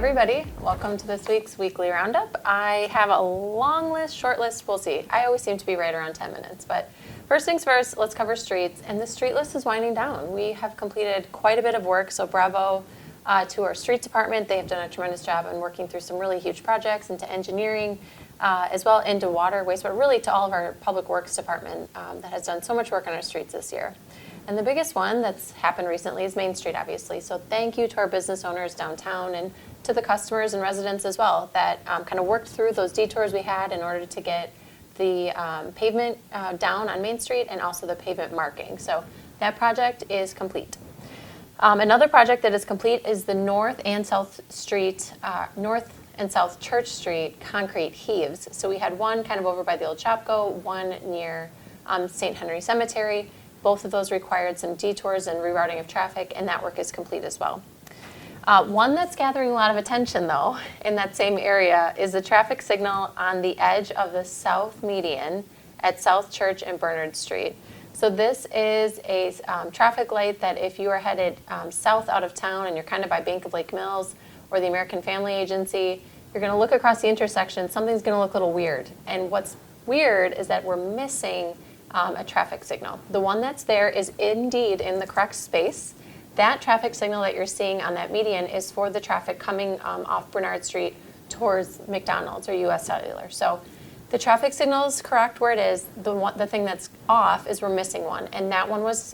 everybody. Welcome to this week's weekly roundup. I have a long list, short list, we'll see. I always seem to be right around 10 minutes, but first things first, let's cover streets. And the street list is winding down. We have completed quite a bit of work, so bravo to our streets department. They have done a tremendous job in working through some really huge projects into engineering, as well into water, wastewater, really to all of our public works department that has done so much work on our streets this year. And the biggest one that's happened recently is Main Street, obviously. So thank you to our business owners downtown and to the customers and residents as well that kind of worked through those detours we had in order to get the pavement down on Main Street and also the pavement marking. So that project is complete. Another project that is complete is the North and South Church Street concrete heaves. So we had one kind of over by the old Shopko, one near St. Henry Cemetery. Both of those required some detours and rerouting of traffic, and that work is complete as well. One that's gathering a lot of attention, though, in that same area is the traffic signal on the edge of the south median at South Church and Bernard Street. So this is a traffic light that if you are headed south out of town and you're kind of by Bank of Lake Mills or the American Family Agency, you're going to look across the intersection, something's going to look a little weird. And what's weird is that we're missing a traffic signal. The one that's there is indeed in the correct space. That traffic signal that you're seeing on that median is for the traffic coming off Bernard Street towards McDonald's or US Cellular. So the traffic signal is correct where it is. The thing that's off is we're missing one, and that one was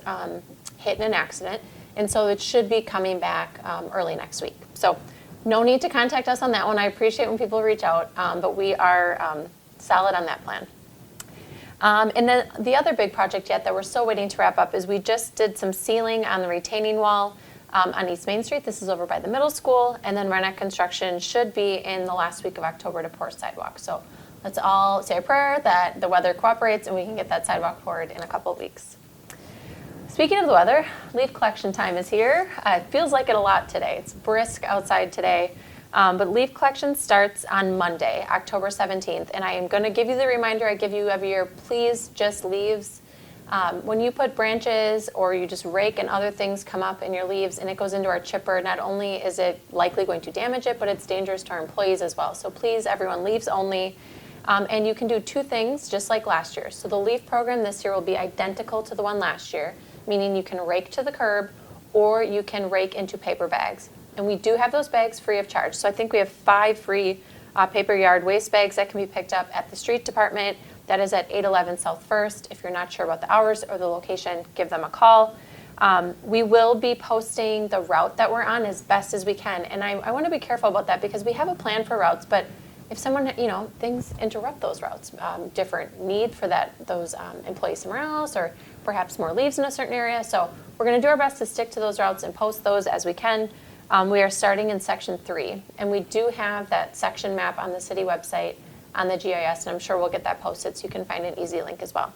hit in an accident, and so it should be coming back early next week. So no need to contact us on that one. I appreciate when people reach out, but we are solid on that plan. And then the other big project yet that we're still waiting to wrap up is we just did some sealing on the retaining wall on East Main Street. This is over by the middle school, and then Rennet Construction should be in the last week of October to pour sidewalk. So let's all say a prayer that the weather cooperates and we can get that sidewalk poured in a couple of weeks. Speaking of the weather, leaf collection time is here. It feels like it a lot today. It's brisk outside today. But leaf collection starts on Monday, October 17th, and I am going to give you the reminder I give you every year, please just leaves. When you put branches or you just rake and other things come up in your leaves and it goes into our chipper, not only is it likely going to damage it, but it's dangerous to our employees as well. So please, everyone, leaves only. And you can do two things just like last year. So the leaf program this year will be identical to the one last year, meaning you can rake to the curb or you can rake into paper bags. And we do have those bags free of charge. So I think we have 5 free paper yard waste bags that can be picked up at the street department. That is at 811 South First. If you're not sure about the hours or the location, give them a call. We will be posting the route that we're on as best as we can. And I want to be careful about that because we have a plan for routes, but if someone, things interrupt those routes, different need for those employees somewhere else, or perhaps more leaves in a certain area. So we're going to do our best to stick to those routes and post those as we can. We are starting in section 3, and we do have that section map on the city website on the GIS, and I'm sure we'll get that posted so you can find an easy link as well.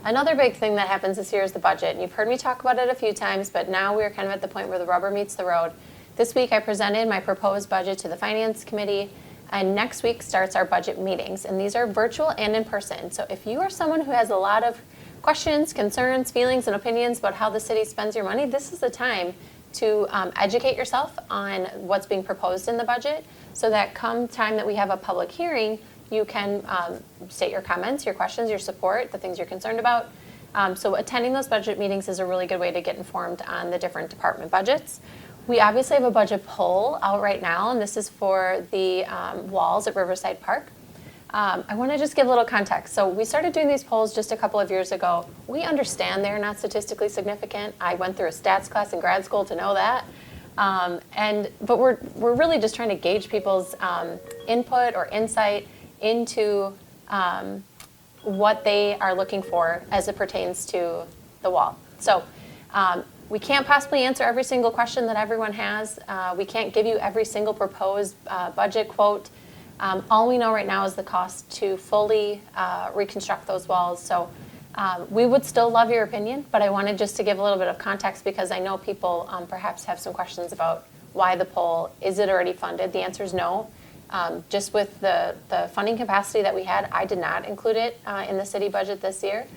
Another big thing that happens this year is the budget, and you've heard me talk about it a few times, but now we're kind of at the point where the rubber meets the road. This week I presented my proposed budget to the Finance Committee, and next week starts our budget meetings, and these are virtual and in person. So if you are someone who has a lot of questions, concerns, feelings, and opinions about how the city spends your money, this is the time to educate yourself on what's being proposed in the budget so that come time that we have a public hearing, you can state your comments, your questions, your support, the things you're concerned about. So attending those budget meetings is a really good way to get informed on the different department budgets. We obviously have a budget poll out right now, and this is for the walls at Riverside Park. I want to just give a little context. So we started doing these polls just a couple of years ago. We understand they're not statistically significant. I went through a stats class in grad school to know that. But we're really just trying to gauge people's input or insight into what they are looking for as it pertains to the wall. So we can't possibly answer every single question that everyone has. We can't give you every single proposed budget quote. All we know right now is the cost to fully reconstruct those walls. So we would still love your opinion, but I wanted just to give a little bit of context because I know people perhaps have some questions about why the poll. Is it already funded? The answer is no. Just with the funding capacity that we had, I did not include it in the city budget this year,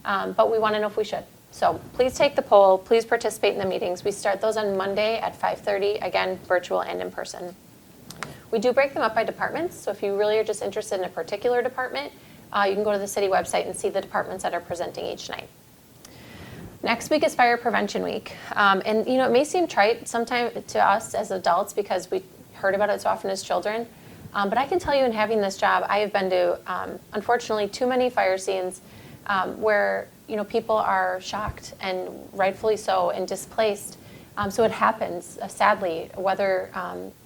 but we want to know if we should. So please take the poll, please participate in the meetings. We start those on Monday at 5:30, again, virtual and in person. We do break them up by departments, so if you really are just interested in a particular department, you can go to the city website and see the departments that are presenting each night. Next week is Fire Prevention Week. And it may seem trite sometimes to us as adults because we heard about it so often as children. But I can tell you in having this job, I have been to, unfortunately, too many fire scenes where people are shocked, and rightfully so, and displaced. So it happens, sadly, whether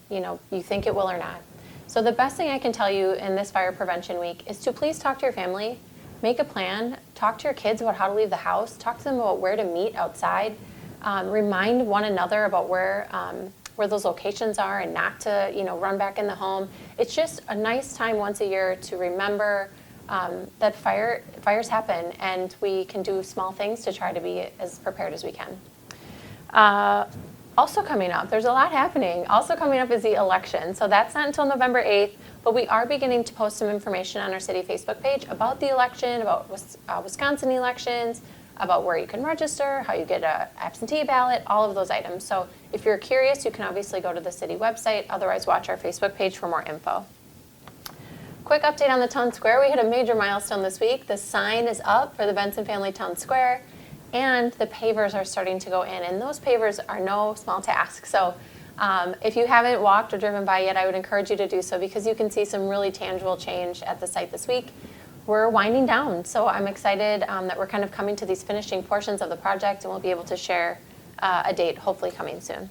you think it will or not. So the best thing I can tell you in this Fire Prevention Week is to please talk to your family, make a plan, talk to your kids about how to leave the house, talk to them about where to meet outside, remind one another about where those locations are and not to run back in the home. It's just a nice time once a year to remember that fires happen, and we can do small things to try to be as prepared as we can. Also coming up, there's a lot happening. Also coming up is the election. So that's not until November 8th, but we are beginning to post some information on our city Facebook page about the election, about Wisconsin elections, about where you can register, how you get an absentee ballot, all of those items. So if you're curious, you can obviously go to the city website. Otherwise, watch our Facebook page for more info. Quick update on the town square. We hit a major milestone this week. The sign is up for the Bentzin Family Town Square, and the pavers are starting to go in, and those pavers are no small task. So if you haven't walked or driven by yet, I would encourage you to do so because you can see some really tangible change at the site this week. We're winding down, so I'm excited that we're kind of coming to these finishing portions of the project, and we'll be able to share a date hopefully coming soon.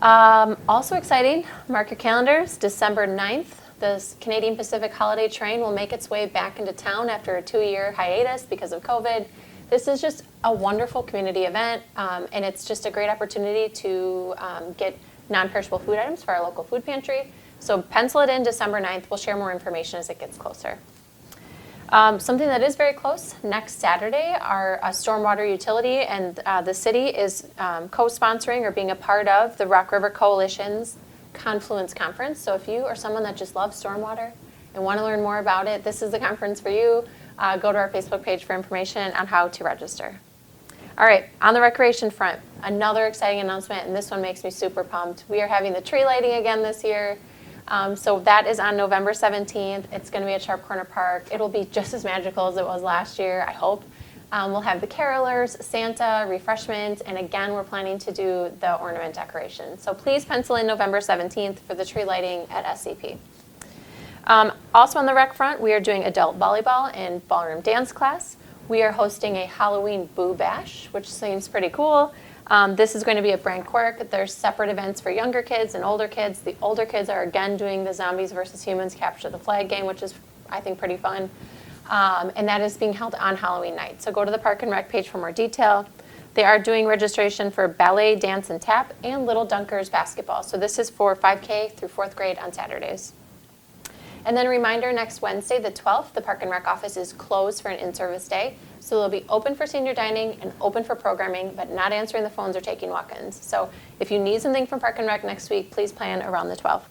Also exciting, mark your calendars, December 9th. The Canadian Pacific Holiday Train will make its way back into town after a 2-year hiatus because of COVID. This is just a wonderful community event, and it's just a great opportunity to get non-perishable food items for our local food pantry. So pencil it in December 9th. We'll share more information as it gets closer. Something that is very close, next Saturday, our stormwater utility and the city is co-sponsoring or being a part of the Rock River Coalition's Confluence Conference. So if you are someone that just loves stormwater and want to learn more about it, this is the conference for you. Go to our Facebook page for information on how to register. All right, on the recreation front, another exciting announcement, and this one makes me super pumped. We are having the tree lighting again this year. So that is on November 17th. It's going to be at Sharp Corner Park. It'll be just as magical as it was last year, I hope. We'll have the carolers, Santa, refreshments, and again, we're planning to do the ornament decoration. So please pencil in November 17th for the tree lighting at SCP. Also on the rec front, we are doing adult volleyball and ballroom dance class. We are hosting a Halloween Boo Bash, which seems pretty cool. This is going to be at Brant Quirk. There's separate events for younger kids and older kids. The older kids are again doing the Zombies versus Humans Capture the Flag game, which is, I think, pretty fun. And that is being held on Halloween night. So go to the Park and Rec page for more detail. They are doing registration for ballet, dance, and tap, and Little Dunkers basketball. So this is for 5K through 4th grade on Saturdays. And then a reminder, next Wednesday, the 12th, the Park and Rec office is closed for an in-service day. So they'll be open for senior dining and open for programming, but not answering the phones or taking walk-ins. So if you need something from Park and Rec next week, please plan around the 12th.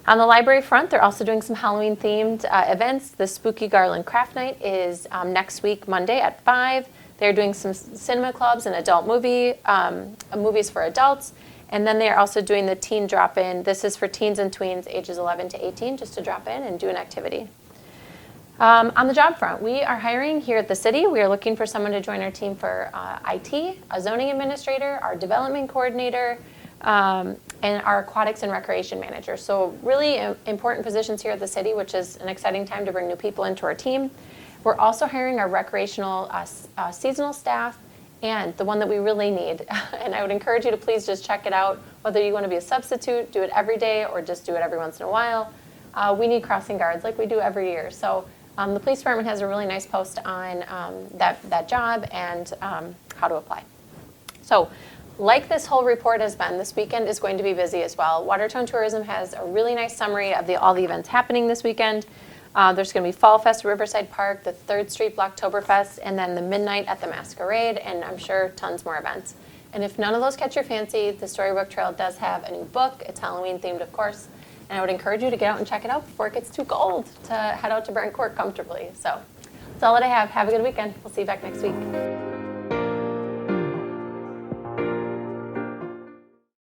On the library front, they're also doing some Halloween-themed events. The Spooky Garland Craft Night is next week, Monday at 5. They're doing some cinema clubs and adult movies for adults. And then they are also doing the teen drop-in. This is for teens and tweens ages 11 to 18, just to drop in and do an activity. On the job front, we are hiring here at the city. We are looking for someone to join our team for IT, a zoning administrator, our development coordinator, and our aquatics and recreation manager. So really important positions here at the city, which is an exciting time to bring new people into our team. We're also hiring our recreational seasonal staff, and the one that we really need. And I would encourage you to please just check it out, whether you want to be a substitute, do it every day, or just do it every once in a while. We need crossing guards like we do every year. So the police department has a really nice post on that job and how to apply. So like this whole report has been, this weekend is going to be busy as well. Watertown Tourism has a really nice summary of all the events happening this weekend. There's going to be Fall Fest at Riverside Park, the 3rd Street Blocktoberfest, and then the Midnight at the Masquerade, and I'm sure tons more events. And if none of those catch your fancy, the Storybook Trail does have a new book. It's Halloween themed, of course, and I would encourage you to get out and check it out before it gets too cold to head out to Brant Court comfortably. So that's all that I have. Have a good weekend. We'll see you back next week.